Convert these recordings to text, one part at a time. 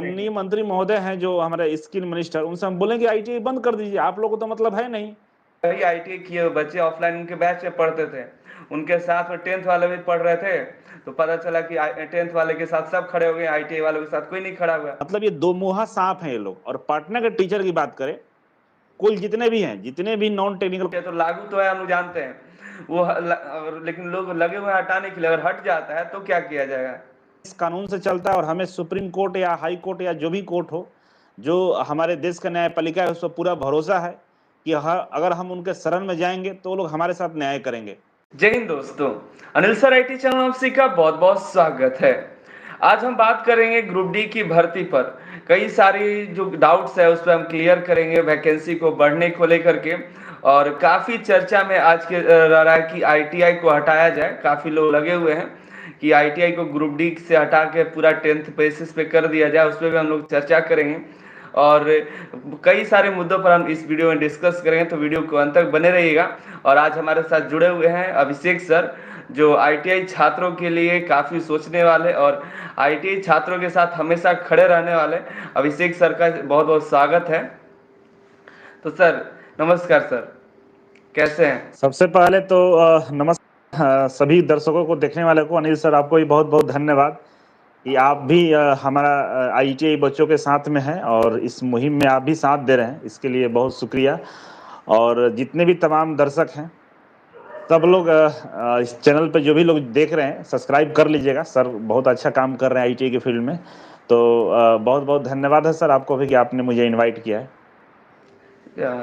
माननीय मंत्री महोदय हैं जो हमारे स्किल मिनिस्टर, उनसे हम बोलेंगे आईटीआई बंद कर दीजिए, आप लोगों को तो मतलब है नहीं। कई आईटीआई किए हुए बच्चे ऑफलाइन उनके बैच में पढ़ते थे, उनके साथ में 10th वाले भी पढ़ रहे थे, तो पता चला कि 10th वाले के साथ सब खड़े हो गए, आईटीआई वालों के साथ कोई नहीं खड़ा हुआ। मतलब ये दो मुहा सांप हैं ये लोग। और पटना के टीचर की बात करें, कुल जितने भी हैं, जितने भी नॉन टेक्निकल, तो लागू तो है, हम लोग जानते हैं वो लेकिन लोग लगे हुए हटाने के लिए, अगर हट जाता है तो क्या किया जाएगा। इस कानून से चलता है और हमें सुप्रीम कोर्ट या हाई कोर्ट या जो भी कोर्ट हो, जो हमारे देश का न्यायपालिका है, उस पर पूरा भरोसा है कि अगर हम उनके शरण में जाएंगे तो वो लोग हमारे साथ न्याय करेंगे। जय हिंद दोस्तों, अनिल सर आईटी चैनल आपसी का बहुत बहुत स्वागत है। आज हम बात करेंगे ग्रुप डी की भर्ती पर। कई सारी जो डाउट्स है उस पर हम क्लियर करेंगे, वैकेंसी को बढ़ने को लेकर के। और काफी चर्चा में आज के रहा है कि आईटीआई को हटाया जाए, काफी लोग लगे हुए हैं कि आईटीआई को ग्रुप डी से हटा के पूरा 10th बेसिस पे कर दिया जाए, उस पर भी हम लोग चर्चा करेंगे। और कई सारे मुद्दों पर हम इस वीडियो में डिस्कस करेंगे, तो वीडियो को अंत तक बने रहिएगा। और आज हमारे साथ जुड़े हुए हैं अभिषेक सर, जो आईटीआई छात्रों के लिए काफ़ी सोचने वाले और आईटीआई छात्रों के साथ हमेशा खड़े रहने वाले अभिषेक सर का बहुत बहुत स्वागत है। तो सर नमस्कार सर, कैसे हैं? सबसे पहले तो नमस्कार सभी दर्शकों को, देखने वाले को। अनिल सर, आपको भी बहुत बहुत धन्यवाद कि आप भी हमारा आईटीआई बच्चों के साथ में हैं और इस मुहिम में आप भी साथ दे रहे हैं, इसके लिए बहुत शुक्रिया। और जितने भी तमाम दर्शक हैं, सब लोग इस चैनल पे जो भी लोग देख रहे हैं, सब्सक्राइब कर लीजिएगा। सर बहुत अच्छा काम कर रहे हैं आईटीआई के फील्ड में। तो बहुत बहुत धन्यवाद है सर आपको भी कि आपने मुझे इनवाइट किया है।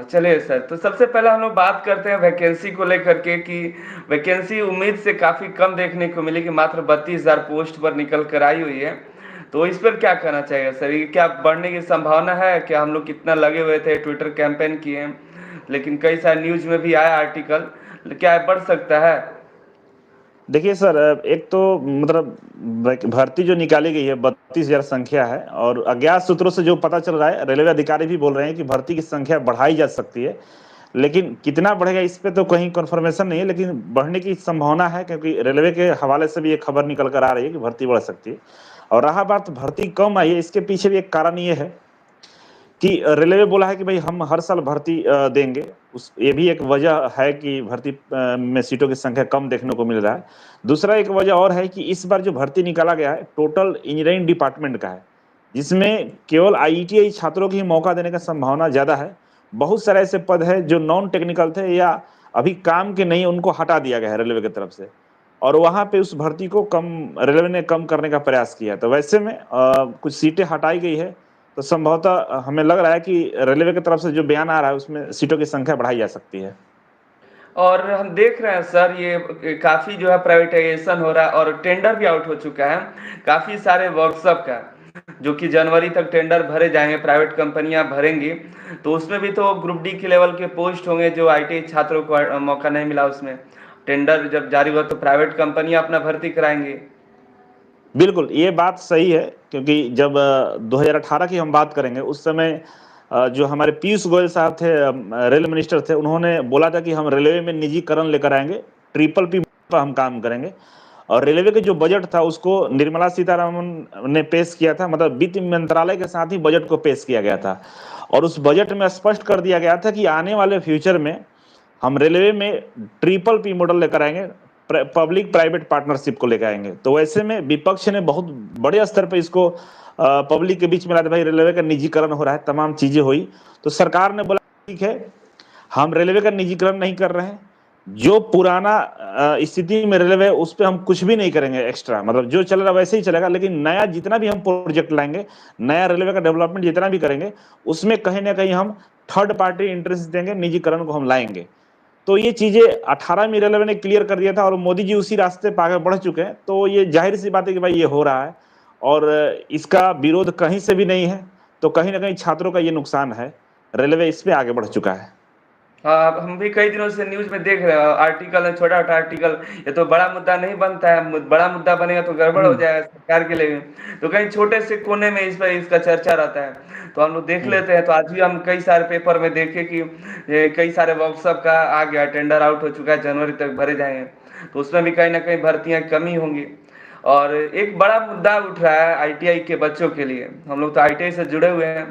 चलिए सर, तो सबसे पहले हम लोग बात करते हैं वैकेंसी को लेकर के कि वैकेंसी उम्मीद से काफ़ी कम देखने को मिली कि मात्र 32,000 पोस्ट पर निकल कर आई हुई है। तो इस पर क्या कहना चाहिए सर, ये क्या बढ़ने की संभावना है? क्या हम लोग कितना लगे हुए थे, ट्विटर कैंपेन किए, लेकिन कई सारे न्यूज में भी आया आर्टिकल, क्या बढ़ सकता है? देखिए सर, एक तो मतलब भर्ती जो निकाली गई है 32,000 संख्या है, और अज्ञात सूत्रों से जो पता चल रहा है, रेलवे अधिकारी भी बोल रहे हैं कि भर्ती की संख्या बढ़ाई जा सकती है। लेकिन कितना बढ़ेगा इस पे तो कहीं कंफर्मेशन नहीं है, लेकिन बढ़ने की संभावना है, क्योंकि रेलवे के हवाले से भी एक खबर निकल कर आ रही है कि भर्ती बढ़ सकती है। और रहा बात भर्ती कम आई है, इसके पीछे भी एक कारण ये है कि रेलवे बोला है कि भाई हम हर साल भर्ती देंगे। ये भी एक वजह है कि भर्ती में सीटों की संख्या कम देखने को मिल रहा है। दूसरा एक वजह और है कि इस बार जो भर्ती निकाला गया है टोटल इंजीनियरिंग डिपार्टमेंट का है, जिसमें केवल आईटीआई छात्रों की मौका देने का संभावना ज़्यादा है। बहुत सारे ऐसे पद है जो नॉन टेक्निकल थे या अभी काम के नहीं, उनको हटा दिया गया है रेलवे की तरफ से। और वहाँ पे उस भर्ती को कम, रेलवे ने कम करने का प्रयास किया। तो वैसे में कुछ सीटें हटाई गई है, तो संभवतः हमें लग रहा है कि रेलवे की तरफ से जो बयान आ रहा है उसमें सीटों की संख्या बढ़ाई जा सकती है। और हम देख रहे हैं सर, ये काफ़ी जो है प्राइवेटाइजेशन हो रहा है और टेंडर भी आउट हो चुका है काफ़ी सारे वर्कशॉप का, जो कि जनवरी तक टेंडर भरे जाएंगे, प्राइवेट कंपनियां भरेंगी। तो उसमें भी तो ग्रुप डी के लेवल के पोस्ट होंगे जो आईटी छात्रों को मौका नहीं मिला, उसमें टेंडर जब जारी हुआ तो प्राइवेट कंपनियां अपना भर्ती कराएंगी। बिल्कुल, ये बात सही है, क्योंकि जब 2018 की हम बात करेंगे, उस समय जो हमारे पीयूष गोयल साहब थे, रेल मिनिस्टर थे, उन्होंने बोला था कि हम रेलवे में निजीकरण लेकर आएंगे, ट्रिपल पी पर हम काम करेंगे। और रेलवे के जो बजट था उसको निर्मला सीतारमन ने पेश किया था, मतलब वित्त मंत्रालय के साथ ही बजट को पेश किया गया था। और उस बजट में स्पष्ट कर दिया गया था कि आने वाले फ्यूचर में हम रेलवे में ट्रिपल पी मॉडल लेकर आएंगे, पब्लिक प्राइवेट पार्टनरशिप को लेकर आएंगे। तो ऐसे में विपक्ष ने बहुत बड़े स्तर पर इसको पब्लिक के बीच में लाया, भाई रेलवे का निजीकरण हो रहा है, तमाम चीजें हुई। तो सरकार ने बोला ठीक है, हम रेलवे का निजीकरण नहीं कर रहे हैं, जो पुराना स्थिति में रेलवे उस पर हम कुछ भी नहीं करेंगे एक्स्ट्रा, मतलब जो चल रहा वैसे ही चलेगा। लेकिन नया जितना भी हम प्रोजेक्ट लाएंगे, नया रेलवे का डेवलपमेंट जितना भी करेंगे, उसमें कहीं ना कहीं हम थर्ड पार्टी इंटरेस्ट देंगे, निजीकरण को हम लाएंगे। तो ये चीजें 18 में रेलवे ने क्लियर कर दिया था और मोदी जी उसी रास्ते पर आगे बढ़ चुके हैं। तो ये जाहिर सी बात है कि भाई ये हो रहा है और इसका विरोध कहीं से भी नहीं है। तो कहीं ना कहीं छात्रों का ये नुकसान है, रेलवे इस पे आगे बढ़ चुका है। हाँ, हम भी कई दिनों से न्यूज में देख रहे हैं, आर्टिकल है छोटा छोटा आर्टिकल, ये तो बड़ा मुद्दा नहीं बनता है, बड़ा मुद्दा बनेगा तो गड़बड़ हो जाएगा सरकार के लिए भी। तो कहीं छोटे से कोने में इस पर इसका चर्चा रहता है, तो हम लोग देख हम्म। लेते हैं। तो आज भी हम कई सारे पेपर में देखे कि ये कई सारे वर्कशॉप का आ गया, टेंडर आउट हो चुका है, जनवरी तक भरे जाएंगे, तो उसमें भी कहीं ना कहीं भर्तियां कमी होंगी। और एक बड़ा मुद्दा उठ रहा है आईटीआई के बच्चों के लिए। हम लोग तो आईटीआई से जुड़े हुए हैं।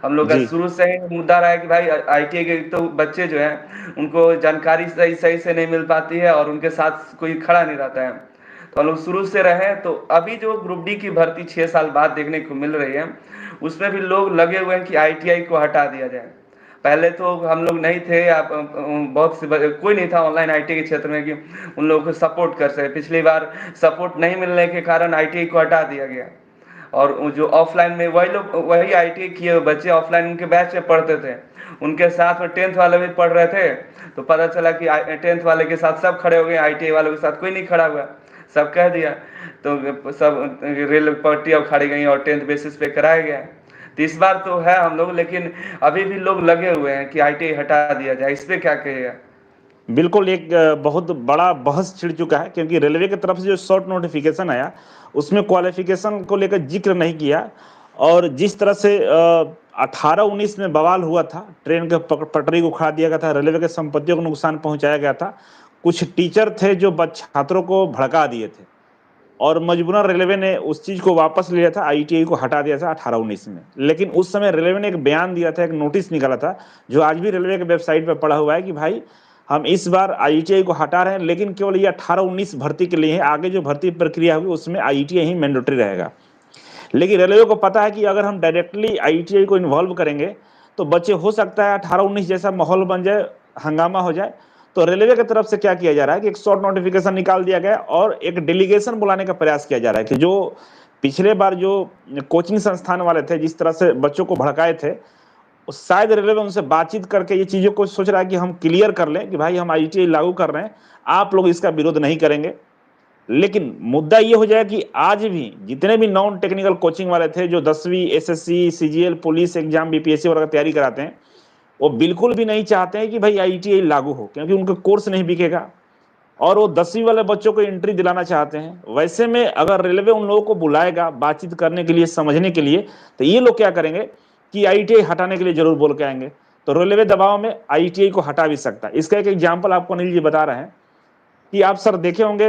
हम लोग का जी शुरू से ही मुद्दा रहा है कि भाई आईटीआई के तो बच्चे जो हैं उनको जानकारी सही सही से नहीं मिल पाती है और उनके साथ कोई खड़ा नहीं रहता है। तो हम लोग शुरू से रहे, तो अभी जो ग्रुप डी की भर्ती 6 साल बाद देखने को मिल रही है, उसमें भी लोग लगे हुए हैं कि आईटीआई को हटा दिया जाए। पहले तो हम लोग नहीं थे, आप बहुत से कोई नहीं था ऑनलाइन आईटीआई के क्षेत्र में कि उन लोगों को सपोर्ट कर सके। पिछली बार सपोर्ट नहीं मिलने के कारण आईटीआई को हटा दिया गया, और जो ऑफलाइन में वही लोग, वही आईटीआई किए हुए बच्चे ऑफलाइन उनके बैच में पढ़ते थे, उनके साथ में 10th वाले भी पढ़ रहे थे। तो पता चला कि 10th वाले के साथ सब खड़े हो गए, आईटीआई वालों के साथ कोई नहीं खड़ा हुआ, सब कह दिया। तो सब रेल पट्टी उखाड़ी गई और 10th बेसिस पे कराया गया। तो इस बार तो है हम लोग, लेकिन अभी भी लोग लगे हुए हैं कि आईटीआई हटा दिया जाए। इस पे क्या कहिएगा? बिल्कुल, एक बहुत बड़ा बहस छिड़ चुका है, क्योंकि रेलवे की तरफ से जो शॉर्ट नोटिफिकेशन आया उसमें क्वालिफिकेशन को लेकर जिक्र नहीं किया। और जिस तरह से 18-19 में बवाल हुआ था, ट्रेन के पटरी को उखाड़ दिया गया था, रेलवे के संपत्तियों को नुकसान पहुंचाया गया था, कुछ टीचर थे जो छात्रों को भड़का दिए थे, और मजबूरन रेलवे ने उस चीज को वापस लिया था, आईटीआई को हटा दिया था 18-19 में। लेकिन उस समय रेलवे ने एक बयान दिया था, एक नोटिस निकाला था, जो आज भी रेलवे के वेबसाइट पर पड़ा हुआ है कि भाई हम इस बार आईटीआई को हटा रहे हैं, लेकिन केवल ये 18-19 भर्ती के लिए है, आगे जो भर्ती प्रक्रिया होगी उसमें आईटीआई ही मैंडेटरी रहेगा। लेकिन रेलवे को पता है कि अगर हम डायरेक्टली आईटीआई को इन्वॉल्व करेंगे तो बच्चे, हो सकता है 18-19 जैसा माहौल बन जाए, हंगामा हो जाए। तो रेलवे की तरफ से क्या किया जा रहा है कि एक शॉर्ट नोटिफिकेशन निकाल दिया गया और एक डेलीगेशन बुलाने का प्रयास किया जा रहा है कि जो पिछले बार जो कोचिंग संस्थान वाले थे, जिस तरह से बच्चों को भड़काए थे, शायद रेलवे उनसे बातचीत करके ये चीजों को सोच रहा है कि हम क्लियर कर लें कि भाई हम आईटीआई लागू कर रहे हैं, आप लोग इसका विरोध नहीं करेंगे। लेकिन मुद्दा ये हो जाए कि आज भी जितने भी नॉन टेक्निकल कोचिंग वाले थे, जो 10वीं SSC, CGL, police exam, BPSC वगैरह तैयारी कराते हैं, वो बिल्कुल भी नहीं चाहते हैं कि भाई आईटीआई लागू हो, क्योंकि उनका कोर्स नहीं बिकेगा, और वो 10वीं वाले बच्चों को एंट्री दिलाना चाहते हैं। वैसे में अगर रेलवे उन लोगों को बुलाएगा बातचीत करने के लिए, समझने के लिए, तो ये लोग क्या करेंगे कि आईटीआई हटाने के लिए जरूर बोल के आएंगे। तो रेलवे दबाव में आईटीआई को हटा भी सकता है। इसका एक एग्जाम्पल आपको अनिल जी बता रहे हैं कि आप सर देखे होंगे,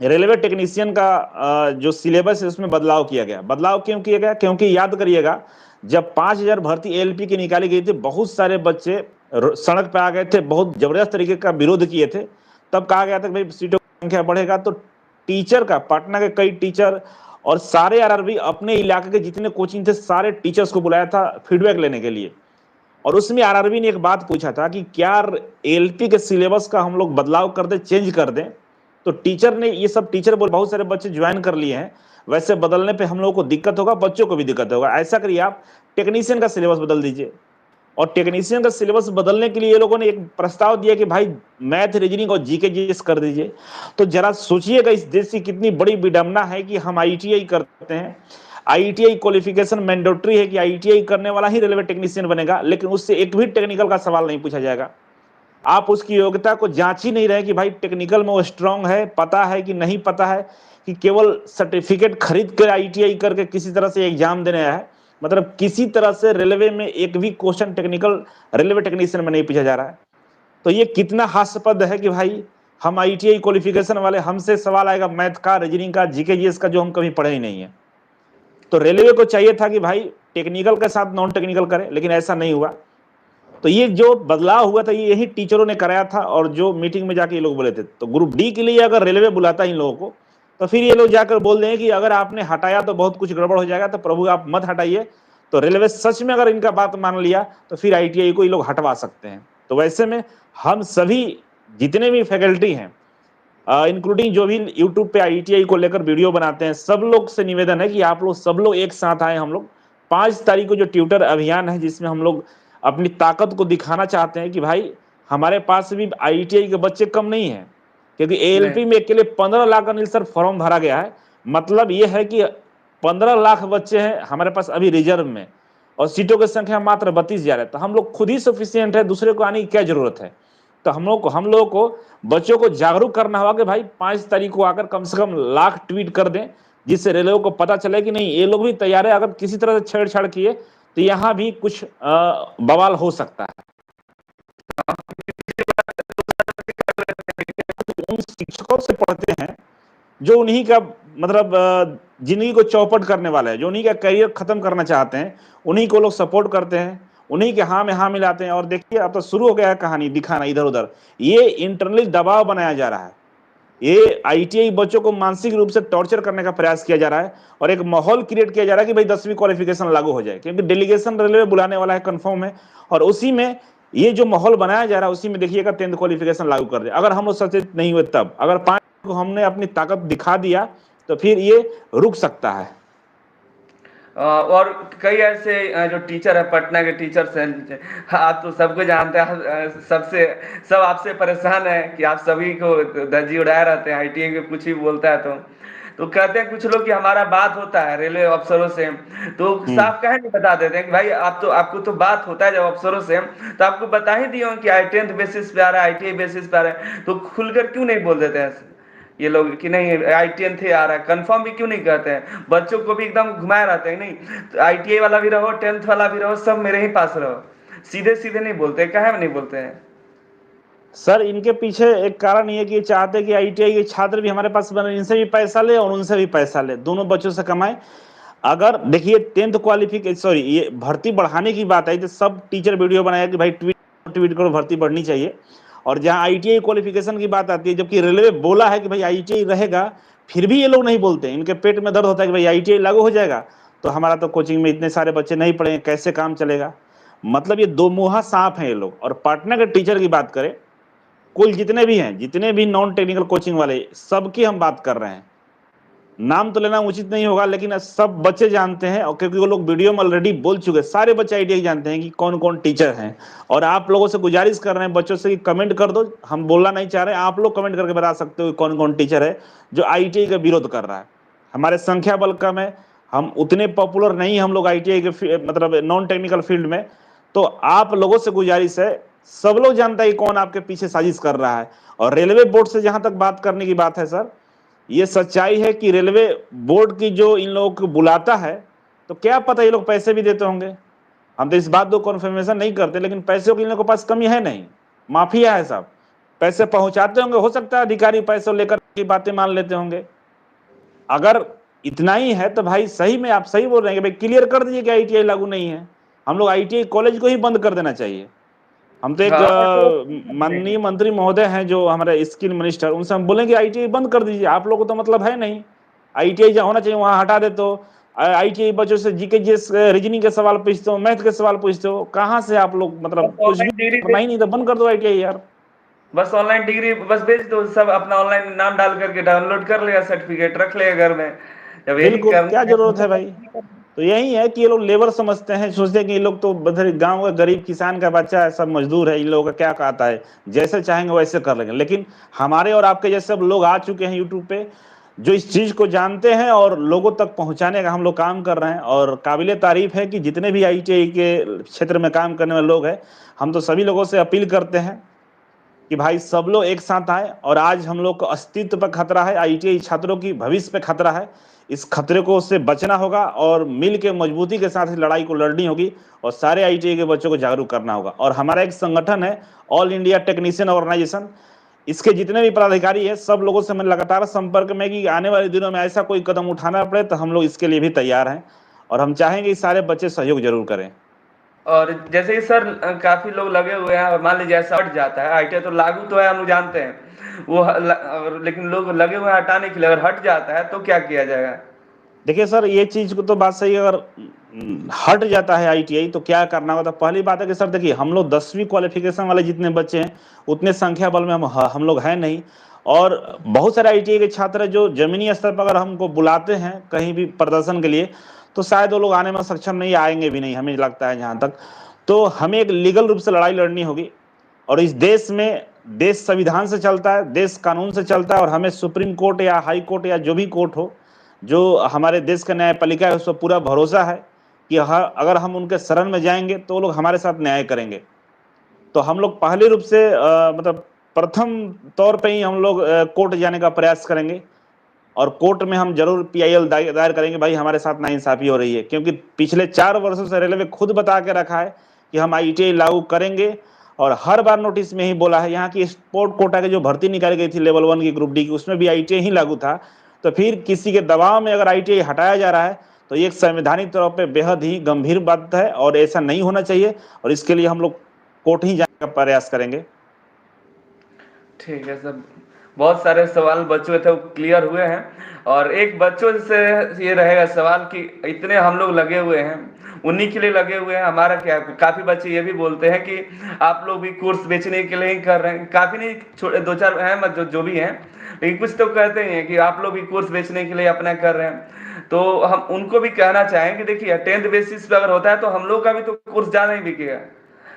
रेलवे टेक्नीशियन का जो सिलेबस है उसमें बदलाव किया गया। बदलाव क्यों किया गया? क्योंकि याद करिएगा, जब 5000 भर्ती एएलपी की निकाली गई थी, बहुत सारे बच्चे सड़क पे आ गए थे, बहुत जबरदस्त तरीके का विरोध किए थे। तब कहा गया था कि भाई सीटों की संख्या बढ़ेगा तो टीचर का, पटना के कई टीचर और सारे आरआरबी, अपने इलाके के जितने कोचिंग थे सारे टीचर्स को बुलाया था फीडबैक लेने के लिए। और उसमें आरआरबी ने एक बात पूछा था कि क्या एएलपी के सिलेबस का हम लोग बदलाव कर दें, चेंज कर दें? तो टीचर ने, ये सब टीचर बोल, बहुत सारे बच्चे ज्वाइन कर लिए हैं, वैसे बदलने पे हम लोगों को दिक्कत होगा, बच्चों को भी दिक्कत होगा। ऐसा करिए, आप टेक्नीशियन का सिलेबस बदल दीजिए। और टेक्नीशियन का सिलेबस बदलने के लिए ये लोगों ने एक प्रस्ताव दिया कि भाई मैथ, रीजनिंग और जीके जीएस कर दीजिए। तो जरा सोचिएगा, इस देश की कितनी बड़ी विडंबना है कि हम आईटीआई करते हैं, आईटीआई क्वालिफिकेशन मैंडेटरी है कि आईटीआई करने वाला ही रेलवे टेक्नीशियन बनेगा, लेकिन उससे एक भी टेक्निकल का सवाल नहीं पूछा जाएगा। आप उसकी योग्यता को जांच ही नहीं रहे कि भाई टेक्निकल में वो स्ट्रांग है, पता है कि नहीं पता है, कि केवल सर्टिफिकेट खरीद कर आईटीआई करके किसी तरह से एग्जाम देने आया है। मतलब किसी तरह से रेलवे में एक भी क्वेश्चन टेक्निकल रेलवे टेक्नीशियन में नहीं पूछा जा रहा है। तो ये कितना हास्यास्पद है कि भाई हम आईटीआई क्वालिफिकेशन वाले, हमसे सवाल आएगा मैथ का, रीजनिंग का, जीके जीएस का, जो हम कभी पढ़े ही नहीं है। तो रेलवे को चाहिए था कि भाई टेक्निकल के साथ नॉन टेक्निकल करे, लेकिन ऐसा नहीं हुआ। तो ये जो बदलाव हुआ था, ये यही टीचरों ने कराया था, और जो मीटिंग में जाके ये लोग बोले थे। तो ग्रुप डी के लिए अगर रेलवे बुलाता है इन लोगों को, तो फिर ये लोग जाकर बोल देंगे कि अगर आपने हटाया तो बहुत कुछ गड़बड़ हो जाएगा, तो प्रभु आप मत हटाइए। तो रेलवे सच में अगर इनका बात मान लिया तो फिर आईटीआई को ये लोग हटवा सकते हैं। तो वैसे में हम सभी जितने भी फैकल्टी हैं, इंक्लूडिंग जो भी यूट्यूब पे आईटीआई को लेकर वीडियो बनाते हैं, सब लोग से निवेदन है कि आप लोग सब लोग एक साथ आए। हम लोग 5 तारीख को जो ट्विटर अभियान है, जिसमें हम लोग अपनी ताकत को दिखाना चाहते हैं कि भाई हमारे पास भी आईटीआई के बच्चे कम नहीं है, क्योंकि एएलपी में अकेले 15 लाख अनिल सर फॉर्म भरा गया है। मतलब ये है कि 15 लाख बच्चे हैं हमारे पास अभी रिजर्व में, और सीटों की संख्या मात्र 32,000 है। तो हम लोग खुद ही सफिशियंट है, दूसरे को आने की क्या जरूरत है? तो हम लोग को बच्चों को जागरूक करना होगा कि भाई 5 तारीख को आकर कम से कम लाख ट्वीट कर दें, जिससे रेलवे को पता चले कि नहीं, ये लोग भी तैयार है, अगर किसी तरह से छेड़छाड़ किए तो यहाँ भी कुछ बवाल हो सकता है। उन शिक्षकों से पढ़ते हैं जो उन्हीं का मतलब जिंदगी को चौपट करने वाला है, जो उन्हीं का करियर खत्म करना चाहते हैं, उन्हीं को लोग सपोर्ट करते हैं, उन्हीं के हाँ में हाँ मिलाते हैं। और देखिए अब तो शुरू हो गया है कहानी दिखाना इधर उधर। ये इंटरनली दबाव बनाया जा रहा है, ये आईटीआई बच्चों को मानसिक रूप से टॉर्चर करने का प्रयास किया जा रहा है, और एक माहौल क्रिएट किया जा रहा है कि भाई 10वीं क्वालिफिकेशन लागू हो जाए, क्योंकि डेलीगेशन रेलवे बुलाने वाला है, कंफर्म है। और उसी में ये जो माहौल बनाया जा रहा है, उसी में देखिएगा 10th क्वालिफिकेशन लागू कर दे। अगर हम लोग सचेत नहीं हुए तब, अगर 5 को हमने अपनी ताकत दिखा दिया तो फिर ये रुक सकता है। और कई ऐसे जो टीचर है, पटना के टीचर्स हैं, आप तो सबको जानते हैं, सबसे सब आपसे परेशान है कि आप सभी को धज्जी उड़ाए रहते हैं, आईटीआई के कुछ ही बोलता है तो कहते हैं कुछ लोग कि हमारा बात होता है रेलवे अफसरों से, तो हम्म। साफ कहे नहीं बता देते हैं कि भाई आपको तो बात होता है जब अफसरों से, तो आपको बता ही दिया कि आई 10th बेसिस पे आ रहा है, आईटीआई बेसिस पे आ रहा है, तो खुलकर क्यों नहीं बोल देते हैं ये लोग कि नहीं आई 10th ही आ रहा है, कंफर्म भी क्यों नहीं कहते हैं? बच्चों को भी एकदम घुमाए रहते हैं, नहीं तो आईटीआई वाला भी रहो, 10th वाला भी रहो, सब मेरे ही पास रहो, सीधे सीधे नहीं बोलते, काहे में नहीं बोलते हैं? सर इनके पीछे एक कारण ये कि ये चाहते हैं कि आईटीआई के छात्र भी हमारे पास बने, इनसे भी पैसा ले और उनसे भी पैसा ले, दोनों बच्चों से कमाए। अगर देखिए 10th क्वालिफिकेशन, सॉरी, ये भर्ती बढ़ाने की बात आई तो सब टीचर वीडियो बनाया कि भाई ट्वीट ट्वीट करो भर्ती बढ़नी चाहिए। और जहां आईटीआई क्वालिफिकेशन की बात आती है, जबकि रेलवे बोला है कि भाई आईटीआई रहेगा, फिर भी ये लोग नहीं बोलते। इनके पेट में दर्द होता है कि भाई आईटीआई लागू हो जाएगा तो हमारा तो कोचिंग में इतने सारे बच्चे नहीं पढ़ेंगे, कैसे काम चलेगा। मतलब ये दो मुहा सांप हैं ये लोग। और पाटना के टीचर की बात करें, कुल जितने भी हैं, जितने भी नॉन टेक्निकल कोचिंग वाले, सबकी हम बात कर रहे हैं, नाम तो लेना उचित नहीं होगा, लेकिन सब बच्चे जानते हैं, और क्योंकि वो लोग वीडियो में ऑलरेडी बोल चुके, सारे बच्चे आईटीआई जानते हैं कि कौन कौन टीचर हैं। और आप लोगों से गुजारिश कर रहे हैं बच्चों से कि कमेंट कर दो, हम बोलना नहीं चाह रहे, आप लोग कमेंट करके बता सकते हो कौन कौन टीचर है जो आईटीआई का विरोध कर रहा है। हमारे संख्या बल कम है, हम उतने पॉपुलर नहीं, हम लोग आईटीआई के मतलब नॉन टेक्निकल फील्ड में। तो आप लोगों से गुजारिश है, सब लोग जानता है कि कौन आपके पीछे साजिश कर रहा है। और रेलवे बोर्ड से जहां तक बात करने की बात है सर, ये सच्चाई है कि रेलवे बोर्ड की जो इन लोगों को बुलाता है, तो क्या पता ये लोग पैसे भी देते होंगे, हम तो इस बात को कन्फर्मेशन नहीं करते, लेकिन पैसों की इन लोगों के पास कमी है नहीं, माफिया है साहब, पैसे पहुंचाते होंगे। हो सकता है अधिकारी पैसे लेकर की बातें मान लेते होंगे। अगर इतना ही है तो भाई सही में आप सही बोल रहे हैं कि भाई क्लियर कर दीजिए कि आईटीआई लागू नहीं है, हम लोग आईटीआई कॉलेज को ही बंद कर देना चाहिए। हम तो एक हाँ, ऐसे माननीय मंत्री महोदय हैं जो हमारे स्किल मिनिस्टर, उनसे हम बोलेंगे आईटीआई बंद कर दीजिए, आप लोगों को तो मतलब है नहीं, आईटीआई जहाँ होना चाहिए वहां हटा देते हो। आईटीआई बच्चों से जीके जीएस रीजनिंग के सवाल पूछते हो, मैथ के सवाल पूछते हो, कहाँ से आप लोग, मतलब बस कुछ भी ऑनलाइन डिग्री करना ही नहीं तो बंद कर दो आईटीआई यार। बस ऑनलाइन डिग्री बस भेज दो, सब अपना ऑनलाइन नाम डाल करके डाउनलोड कर लेगा, सर्टिफिकेट रख लेगा घर में, जब यही बिल्कुल, क्या करना है जरूरत है भाई। तो यही है कि ये लोग लेबर समझते हैं, सोचते हैं कि ये लोग तो गांव का गरीब किसान का बच्चा है, सब मजदूर है, इन लोगों का क्या कहता है, जैसे चाहेंगे वैसे कर लेंगे। लेकिन हमारे और आपके जैसे सब लोग आ चुके हैं यूट्यूब पे, जो इस चीज को जानते हैं और लोगों तक पहुंचाने का हम लोग काम कर रहे हैं। और काबिले तारीफ है कि जितने भी आईटीआई के क्षेत्र में काम करने वाले लोग हैं, हम तो सभी लोगों से अपील करते हैं कि भाई सब लोग एक साथ आए। और आज हम लोग को अस्तित्व पर खतरा है, आईटीआई छात्रों की भविष्य पे खतरा है, इस खतरे को से बचना होगा और मिल के मजबूती के साथ इस लड़ाई को लड़नी होगी, और सारे आईटीआई के बच्चों को जागरूक करना होगा। और हमारा एक संगठन है, ऑल इंडिया टेक्नीशियन ऑर्गेनाइजेशन, इसके जितने भी पदाधिकारी है, सब लोगों से मैं लगातार संपर्क में कि आने वाले दिनों में ऐसा कोई कदम उठाना पड़े तो हम लोग इसके लिए भी तैयार हैं, और हम चाहेंगे कि सारे बच्चे सहयोग जरूर करें। और जैसे कि सर काफी लोग लगे हुए हैं, और मान लीजिए ऐसा हट जाता है, आईटीआई तो लागू तो है, हम लोग जानते हैं वो लेकिन लोग लगे हुए हैं हटाने के लिए, अगर हट जाता है तो क्या किया जाएगा? देखिए सर, ये चीज को तो बात सही है, अगर हट जाता है आईटीआई तो क्या करना होगा। तो पहली बात है कि सर देखिए, हम लोग 10वीं क्वालिफिकेशन वाले जितने बच्चे हैं, उतने संख्या बल में हम लोग हैं नहीं। और बहुत सारे आईटीआई के छात्र जो जमीनी स्तर पर अगर हमको बुलाते हैं कहीं भी प्रदर्शन के लिए, तो शायद वो लोग आने में सक्षम नहीं, आएंगे भी नहीं, हमें लगता है जहां तक। तो हमें एक लीगल रूप से लड़ाई लड़नी होगी। और इस देश में, देश संविधान से चलता है, देश कानून से चलता है, और हमें सुप्रीम कोर्ट या हाई कोर्ट या जो भी कोर्ट हो, जो हमारे देश का न्यायपालिका है, उस पर पूरा भरोसा है कि अगर हम उनके शरण में जाएंगे तो वो लोग हमारे साथ न्याय करेंगे। तो हम लोग पहले रूप से मतलब प्रथम तौर पे ही हम लोग कोर्ट जाने का प्रयास करेंगे, और कोर्ट में हम जरूर पीआईएल दायर करेंगे, भाई हमारे साथ नाइंसाफी हो रही है। क्योंकि पिछले 4 वर्षों से रेलवे खुद बता के रखा है कि हम आईटीआई लागू करेंगे, और हर बार नोटिस में ही बोला है। यहाँ की स्पोर्ट कोटा की जो भर्ती निकाली गई थी लेवल 1 की, ग्रुप डी की, उसमें भी आईटीआई ही लागू था। तो फिर किसी के दबाव में अगर आईटीआई हटाया जा रहा है तो ये एक संवैधानिक तौर पे बेहद ही गंभीर बात है और ऐसा नहीं होना चाहिए, और इसके लिए हम लोग कोर्ट ही जाने का प्रयास करेंगे। ठीक है सर, बहुत सारे सवाल बच्चों थे वो क्लियर हुए हैं। और एक बच्चों से ये रहेगा सवाल कि इतने हम लोग लगे हुए हैं, उन्हीं के लिए लगे हुए हैं, हमारा क्या है? काफी बच्चे ये भी बोलते हैं कि आप लोग भी कोर्स बेचने के लिए ही कर रहे हैं। काफी नहीं, दो चार हैं जो भी हैं, लेकिन कुछ तो कहते ही हैं कि आप लोग भी कोर्स बेचने के लिए अपना कर रहे हैं। तो हम उनको भी कहना चाहें कि देखिए 10th बेसिस पे अगर होता है तो हम लोग का भी तो कोर्स ज्यादा ही बिकेगा,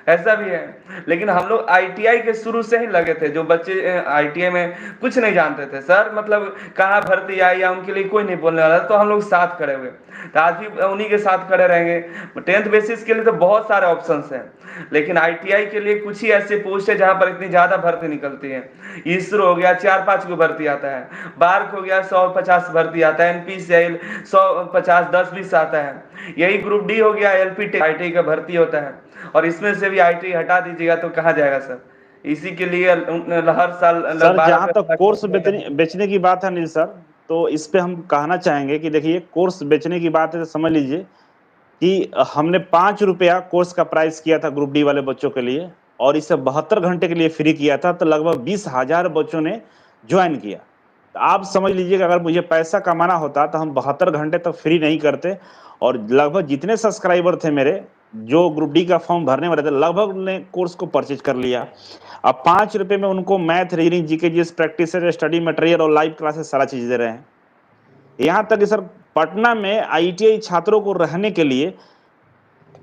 ऐसा भी है। लेकिन हम लोग आईटीआई के शुरू से ही लगे थे। जो बच्चे आईटीआई में कुछ नहीं जानते थे सर, मतलब कहाँ भर्ती आई या उनके लिए कोई नहीं बोलने वाला था, तो हम लोग साथ खड़े हुए, तो आज भी उन्हीं के साथ खड़े रहेंगे। 10th बेसिस के लिए तो बहुत सारे ऑप्शंस हैं, लेकिन आईटीआई के लिए कुछ ही ऐसे पोस्ट है जहां पर इतनी ज्यादा भर्ती निकलती है। इसरो हो गया 4-5 को भर्ती आता है, बार्क हो गया 150 भर्ती आता है, एनपीसीआई 150 10-20 आता है। यही ग्रुप डी हो गया, एलपीटी आईटीआई का भर्ती होता है, और इसमें से भी आईटी हटा दीजिएगा तो कहाँ जाएगा सर? इसी के लिए हर साल सर, जहां तक 12-13 कोर्स लाख बेचने की बात है अनिल सर, तो इस पे हम कहना चाहेंगे कि देखिए कोर्स बेचने की बात है तो समझ लीजिए कि हमने 5 रुपया कोर्स का प्राइस किया था ग्रुप डी वाले बच्चों के लिए, और इसे 72 घंटे के लिए फ्री किया था, तो लगभग 20,000 बच्चों ने ज्वाइन किया। तो आप समझ लीजिए कि अगर मुझे पैसा कमाना होता तो हम 72 घंटे तक फ्री नहीं करते, और लगभग जितने सब्सक्राइबर थे मेरे जो ग्रुप डी का फॉर्म भरने वाले थे लगभग उन्होंने कोर्स को परचेज कर लिया। अब 5 रुपए में उनको math, reasoning, GK, GS practice, study material और लाइव क्लासेस सारा चीज दे रहे हैं। यहाँ तक कि सर पटना में आईटीआई छात्रों को रहने के लिए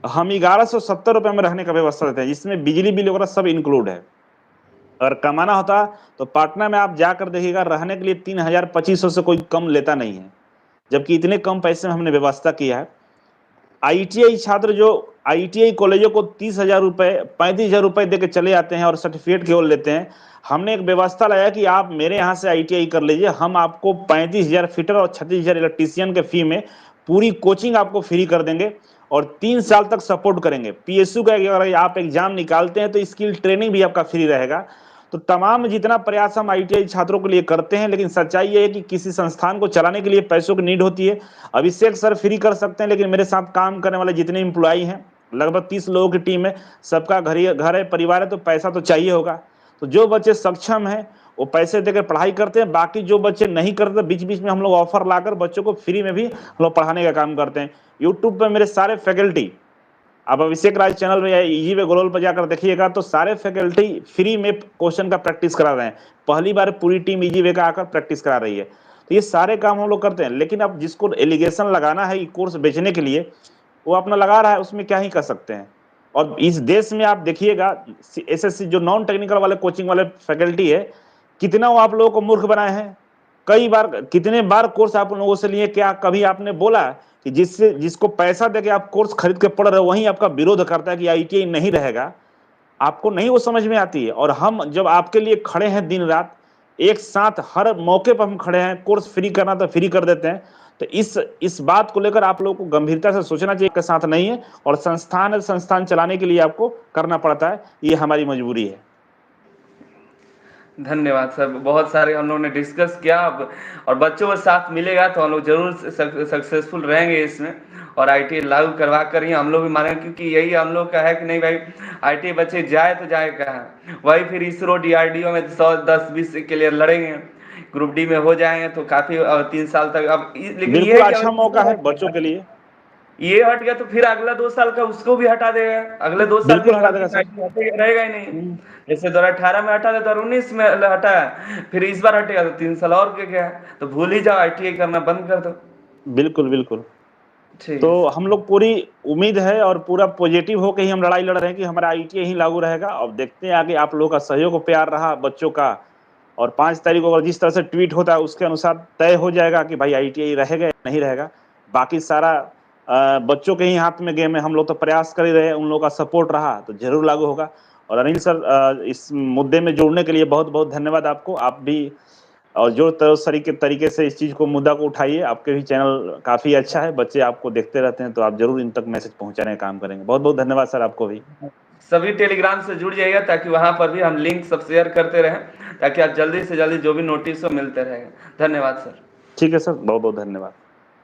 हम 1170 रुपए में रहने का व्यवस्था देते हैं, जिसमें बिजली बिल वगैरह सब इंक्लूड है। अगर कमाना होता तो पटना में आप जाकर देखिएगा, रहने के लिए 3,000-2,500 से कोई कम लेता नहीं है, जबकि इतने कम पैसे में हमने व्यवस्था किया है। आईटीआई छात्र जो आईटीआई कॉलेजों को 30,000 रुपए 35,000 रुपए दे के चले जाते हैं और सर्टिफिकेट केवल लेते हैं, हमने एक व्यवस्था लाया कि आप मेरे यहाँ से आईटीआई कर लीजिए, हम आपको 35,000 फिटर और 36,000 इलेक्ट्रीशियन के फी में पूरी कोचिंग आपको फ्री कर देंगे और 3 साल तक सपोर्ट करेंगे। पीएसयू का अगर आप एग्जाम निकालते हैं तो स्किल ट्रेनिंग भी आपका फ्री रहेगा। तो तमाम जितना प्रयास हम आईटीआई छात्रों के लिए करते हैं, लेकिन सच्चाई ये है कि किसी संस्थान को चलाने के लिए पैसों की नीड होती है। अभिषेक सर फ्री कर सकते हैं, लेकिन मेरे साथ काम करने वाले जितने एम्प्लॉई हैं, लगभग 30 लोगों की टीम है, सबका घर है, परिवार है, तो पैसा तो चाहिए होगा। तो जो बच्चे सक्षम हैं वो पैसे देकर पढ़ाई करते हैं, बाकी जो बच्चे नहीं करते बीच बीच में हम लोग ऑफर लाकर बच्चों को फ्री में भी हम लोग पढ़ाने का काम करते हैं। यूट्यूब पर मेरे सारे फैकल्टी, आप अभिषेक राज चैनल में या इजी वे ग्लोबल पर जाकर देखिएगा तो सारे फैकल्टी फ्री में क्वेश्चन का प्रैक्टिस करा रहे हैं। पहली बार पूरी टीम इजी वे का आकर प्रैक्टिस करा रही है। तो ये सारे काम हम लोग करते हैं, लेकिन अब जिसको एलिगेशन लगाना है कोर्स बेचने के लिए, वो अपना लगा रहा है, उसमें क्या ही कर सकते हैं। और इस देश में आप देखिएगा एसएससी जो नॉन टेक्निकल वाले कोचिंग वाले फैकल्टी है, कितना वो आप लोगों को मूर्ख बनाए हैं। कई बार कितने बार कोर्स आप लोगों से लिए, क्या कभी आपने बोला कि जिसको पैसा देके आप कोर्स खरीद के पढ़ रहे हो वही आपका विरोध करता है कि आईटीआई नहीं रहेगा? आपको नहीं वो समझ में आती है। और हम जब आपके लिए खड़े हैं दिन रात, एक साथ हर मौके पर हम खड़े हैं, कोर्स फ्री करना तो फ्री कर देते हैं। तो इस बात को लेकर आप लोगों को गंभीरता से सोचना चाहिए, के साथ नहीं है, और संस्थान चलाने के लिए आपको करना पड़ता है, ये हमारी मजबूरी है। धन्यवाद सर, बहुत सारे हम लोगों ने डिस्कस किया अब, और बच्चों का साथ मिलेगा तो हम लोग जरूर सक्सेसफुल रहेंगे इसमें, और आईटी लागू करवा कर ही हम लोग भी मानेंगे, क्योंकि यही हम लोग का है कि नहीं भाई, आईटी बच्चे जाए तो जाए कहाँ? वही फिर इसरो डीआरडीओ में 110-20 के लिए लड़ेंगे, ग्रुप डी में हो जाएंगे तो काफी 3 साल तक। अब लेकिन ये बिल्कुल है कि अच्छा मौका है बच्चों के लिए। ये हट गया तो फिर अगला 2 साल का उसको भी हटा देगा, अगले 2 साल भी बिल्कुल हटा भर्ती देगा में सर। रहेगा ही नहीं। जैसे 2018 में हटा देता, 19 में हटाया, फिर इस बार हटेगा तो 3 साल और के गया, तो भूल ही जाओ, आईटीआई करना बंद कर दो। बिल्कुल बिल्कुल। ठीक तो है सर। हम लोग पूरी उम्मीद है और पूरा पॉजिटिव होकर ही हम लड़ाई लड़ रहे हैं कि हमारा आईटीआई ही लागू रहेगा। और देखते हैं आगे आप लोगों का सहयोग और प्यार रहा बच्चों का, और 5 तारीख को अगर जिस तरह से ट्वीट होता है उसके अनुसार तय हो जाएगा कि भाई आईटीआई रहेगा या नहीं रहेगा। बाकी सारा बच्चों के ही हाथ में गेम है। हम लोग तो प्रयास कर ही रहे हैं, उन लोगों का सपोर्ट रहा तो जरूर लागू होगा। और अनिल सर, इस मुद्दे में जोड़ने के लिए बहुत बहुत धन्यवाद आपको। आप भी और जो तरीके से इस चीज को मुद्दा को उठाइए, आपके भी चैनल काफी अच्छा है, बच्चे आपको देखते रहते हैं, तो आप जरूर इन तक मैसेज पहुंचाने का काम करेंगे। बहुत बहुत धन्यवाद सर आपको भी। सभी टेलीग्राम से जुड़ जाइएगा, ताकि वहां पर भी हम लिंक सब शेयर करते रहें, ताकि आप जल्दी से जल्दी जो भी नोटिस हो मिलते रहेगा। धन्यवाद सर। ठीक है सर, बहुत-बहुत धन्यवाद।